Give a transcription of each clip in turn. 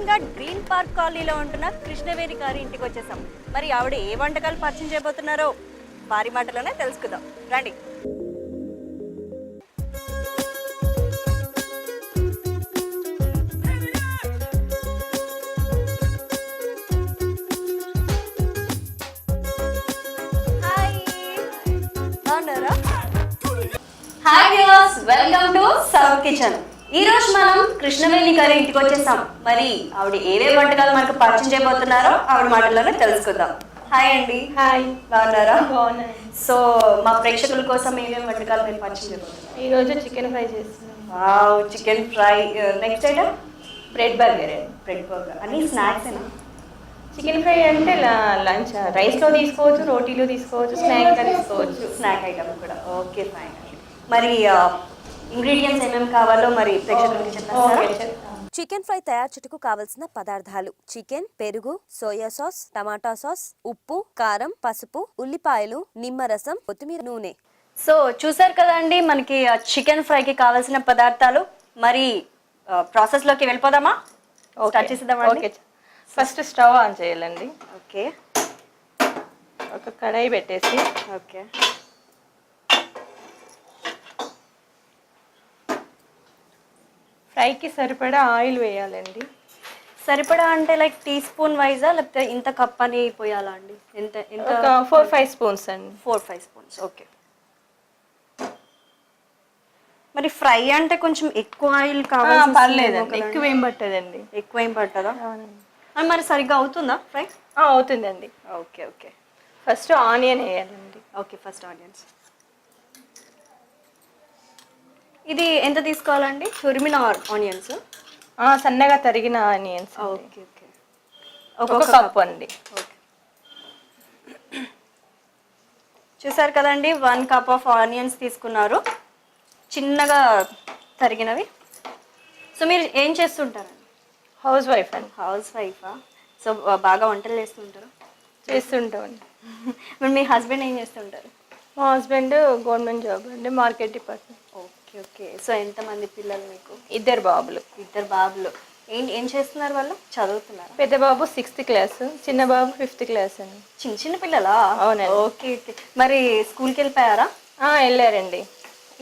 ఏకంగా green park కాలనీలో ఉంటున్న కృష్ణవేణి గారి ఇంటికి వచ్చేసాం. మరి ఆవిడ ఏ వంటకాలు పరిచయం చేయబోతున్నారో వారి మాటలోనే తెలుసుకుందాం రండి. Hi viewers, welcome to south kitchen. ఈ రోజు మనం కృష్ణవేణి గారి ఇంటికి వచ్చేసాం. మరి ఆవిడ ఏవే వంటకాలు మనకు పరిచయం చేయబోతున్నారో ఆవిడ మాటల్లోనే తెలుసుకుందాం. హాయ్ అండి. హాయ్, బాగున్నారా? బాగున్నాను. సో మా ప్రేక్షకుల కోసం ఏమేమి వంటకాలు మీరు పరిచయం చేయబోతున్నారు? ఈ రోజు చికెన్ ఫ్రై చేస్తున్నాం. Wow, chicken fry. Next item bread burger. Bread burger. అన్ని స్నాక్స్ ఏనా? చికెన్ ఫ్రై అంటే లంచ్ రైస్లో తీసుకోవచ్చు, రోటీలో తీసుకోవచ్చు, స్నాక్గా తీసుకోవచ్చు. స్నాక్ ఐటమ్ కూడా. Okay, fine. మరి ఇంగ్రీడియంట్స్ ఏమేమి కావాలో మరి ప్రేక్షకులకి చెప్పేస్తారా? చికెన్ ఫ్రై తయారు చేయుటకు కావలసిన పదార్థాలు: చికెన్, పెరుగు, సోయా సాస్, టమాటా సాస్, ఉప్పు, కారం, పసుపు, ఉల్లిపాయలు, నిమ్మరసం, కొత్తిమీర, నూనె. సో చూసారు కదండి మనకి చికెన్ ఫ్రైకి కావాల్సిన పదార్థాలు. మరి ప్రాసెస్ లోకి వెళ్ళిపోదామా? స్టార్ట్ చేసేద్దామా? ఓకే, ఫస్ట్ స్టవ్ ఆన్ చేయాలండి. ఓకే, ఒక కడాయి పెట్టేసి ఓకే, ఫ్రైకి సరిపడా ఆయిల్ వేయాలండి. సరిపడా అంటే లైక్ టీ స్పూన్ వైజా లేకపోతే ఇంత కప్ అని పోయాలా అండి? ఎంత ఎంత? ఒక 4-5 స్పూన్స్ అండి. 4-5 స్పూన్స్. ఓకే. మరి ఫ్రై అంటే కొంచెం ఎక్కువ ఆయిల్ కావాలి. పర్లేదండి, ఎక్కువ ఏం పట్టదండి. ఎక్కువ ఏం పట్టదా? మరి సరిగ్గా అవుతుందా ఫ్రై? అవుతుందండి. Okay okay. ఫస్ట్ ఆనియన్ వేయాలండి. Okay, first onions. ఇది ఎంత తీసుకోవాలండి? తురిమిన ఆనియన్స్? సన్నగా తరిగిన ఆనియన్స్. Okay okay. ఒక కప్ అండి. ఓకే, చూసారు కదండి, 1 కప్ ఆఫ్ ఆనియన్స్ తీసుకున్నారు, చిన్నగా తరిగినవి. సో మీరు ఏం చేస్తుంటారండి? హౌస్ వైఫ్ అండి. హౌస్ వైఫా? సో బాగా వంటలు చేస్తుంటారు? చేస్తుంటామండి. మరి మీ హస్బెండ్ ఏం చేస్తుంటారు? మా హస్బెండ్ గవర్నమెంట్ జాబ్ అండి, market department. Okay okay. So ఎంతమంది పిల్లలు మీకు? 2 బాబులు. 2 బాబులు. ఏం చేస్తున్నారు వాళ్ళు? చదువుతున్నారు? పెద్ద బాబు 6th క్లాస్, చిన్న బాబు 5th క్లాస్ అండి. చిన్న చిన్న పిల్లలా? అవునండి. Okay okay. మరి స్కూల్కి వెళ్ళిపోయారా? వెళ్ళారండి.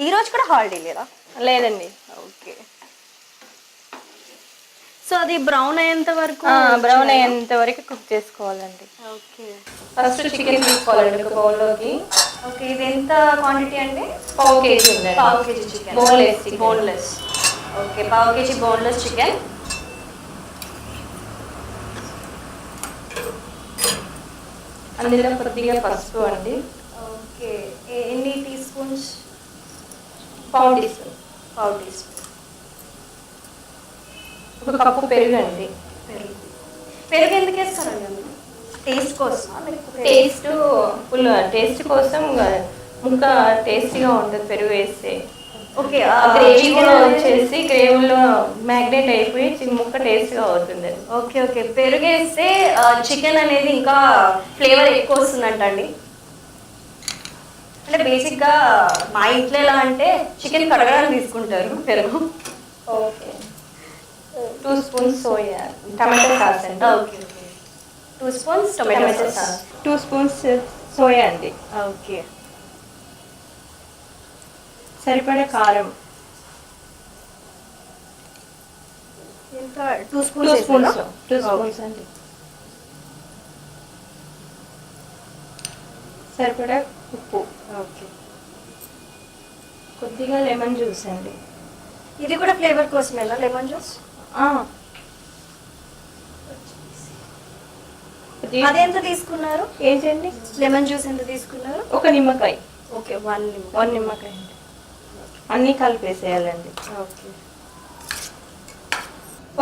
ఈ రోజు కూడా హాలిడే లేదా? లేదండి. ఓకే. సో అది బ్రౌన్ అయ్యేంత వరకు? బ్రౌన్ అయ్యేంత వరకు కుక్ చేసుకోవాలండి. ఓకే. ఫస్ట్ చికెన్ తీసుకోవాలండి ఒక బౌల్లోకి. ఓకే, ఇది ఎంత క్వాంటిటీ అండి? పావు కేజీ ఉందండి. పావు KG chicken. Boneless. Boneless. Okay, పావు కేజీ బోన్లెస్ చికెన్. అందులో కొద్దిగా పసుపు అండి. ఓకే, ఎన్ని టీ స్పూన్స్? పావు టీ స్పూన్. పావు టీ స్పూన్. ఒక కప్పు పెరుగు అండి. పెరుగు ఎందుకు వేస్తారండి అందులో? టేస్ట్ కోసం? టేస్ట్ కోసం ముక్క టేస్టీగా ఉంటుంది పెరుగు వేస్తే. ఓకే, గ్రేవీలో వచ్చేసి గ్రేవీలో మ్యాగ్నేట్ అయిపోయి ముక్క టేస్ట్గా అవుతుంది. Okay okay. పెరుగు వేస్తే చికెన్ అనేది ఇంకా ఫ్లేవర్ ఎక్కువ వస్తుందంటండి. అంటే బేసిక్గా మా ఇంట్లో ఎలా అంటే చికెన్ కడగడానికి తీసుకుంటారు పెరుగు. Okay. 2 spoons soya tomato sauce అండి. Okay okay. 2 spoons tomato sauce. 2 spoons soya అండి. ఓకే. సరిపడే కారం. ఎంత? 2 స్పూన్స్. 2 స్పూన్స్ అండి. సరిపడా ఉప్పు. ఓకే. కొద్దిగా లెమన్ జ్యూస్ అండి. ఇది కూడా ఫ్లేవర్ కోసమేనా లెమన్ జ్యూస్? అదెంత తీసుకున్నారు? ఏంటండి? లెమన్ జ్యూస్ ఎంత తీసుకున్నారు? ఒక నిమ్మకాయ. ఓకే, 1 నిమ్మకాయ అండి. అన్నీ కలిపేసేయాలండి. ఓకే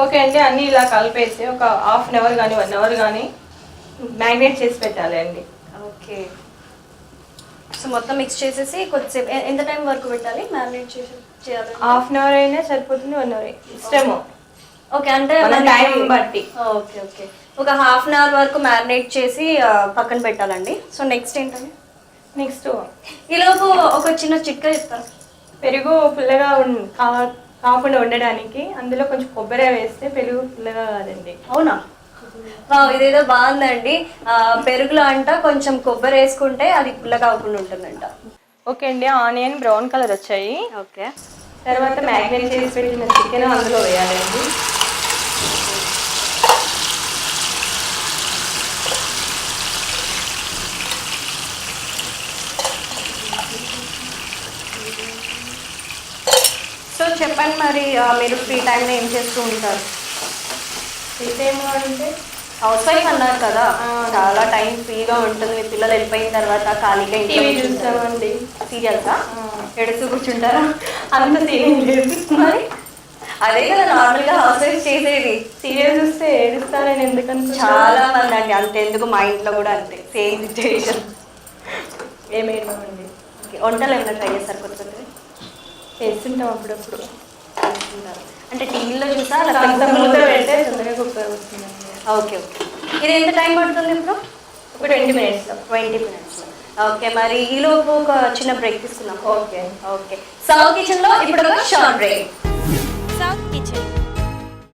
ఓకే అండి, అన్నీ ఇలా కలిపేసి ఒక 1/2 అవర్ కానీ 1 అవర్ కానీ మ్యాగ్నేట్ చేసి పెట్టాలి అండి. ఓకే. సో మొత్తం మిక్స్ చేసేసి కొద్దిసేపు ఎంత టైం వరకు పెట్టాలి మ్యారినేట్ చేయాలి? 1/2 అవర్ అయినా సరిపోతుంది, 1 అవర్ ఇష్టము. ఓకే, అంటే టైం బట్టి. Okay okay. ఒక 1/2 అవర్ వరకు మ్యారినేట్ చేసి పక్కన పెట్టాలండి. సో నెక్స్ట్ ఏంటండి? నెక్స్ట్ ఈలోపు ఒక చిన్న చిట్కా చెప్తారు. పెరుగు పుల్లగా కాకుండా ఉండడానికి అందులో కొంచెం కొబ్బరి వేస్తే పెరుగు పుల్లగా కాదండి. అవునా? ఇదేదో బాగుందండి. పెరుగులో అంట కొంచెం కొబ్బరి వేసుకుంటే అది పుల్లగా అవ్వకుండా ఉంటుందంట. ఓకే అండి, ఆనియన్ బ్రౌన్ కలర్ వచ్చాయి. ఓకే, తర్వాత మ్యాగ్నేట్ చేసి పెట్టిన చికెన్ అందులో వేయాలండి. సో చెప్పండి మరి, మీరు ఫ్రీ టైంలో ఏం చేస్తూ ఉంటారు? ఫ్రీ టైంలో అంటే హౌస్ వైఫ్ అన్నారు కదా, చాలా టైం ఫ్రీగా ఉంటుంది. మీ పిల్లలు వెళ్ళిపోయిన తర్వాత ఖాళీగా టీవీ చూస్తామండి. సీరియల్సా? ఎడుస్తూ కూర్చుంటారా? అంత సీరియల్ లేదు. మరి అదే కదా నార్మల్గా హౌస్ వైఫ్ చేసేది. సీరియల్ చూస్తే ఏడుస్తానని ఎందుకంటే చాలా మంది అండి అంతెందుకు, మా ఇంట్లో కూడా అంతే, సేమ్ సిచ్యువేషన్. ఏమేమండి. వంటలు ఏమైనా ట్రై చేస్తారు కొత్త కొత్తవి? చేస్తుంటాం అప్పుడప్పుడు. అంటే టీవీలో చూసా అంత మూత పెడితే తొందరగా కుక్కర్ వస్తుందండి. Okay okay. ఇది ఎంత టైం పడుతుంది ఇప్పుడు? ఒక 20 minutes. 20 minutes. ఓకే, మరి ఈలోపు ఒక చిన్న బ్రేక్ తీసుకుందాం. ఓకే ఓకే, సౌత్ కిచెన్లో ఇప్పుడు ఒక షార్ట్ బ్రేక్. South kitchen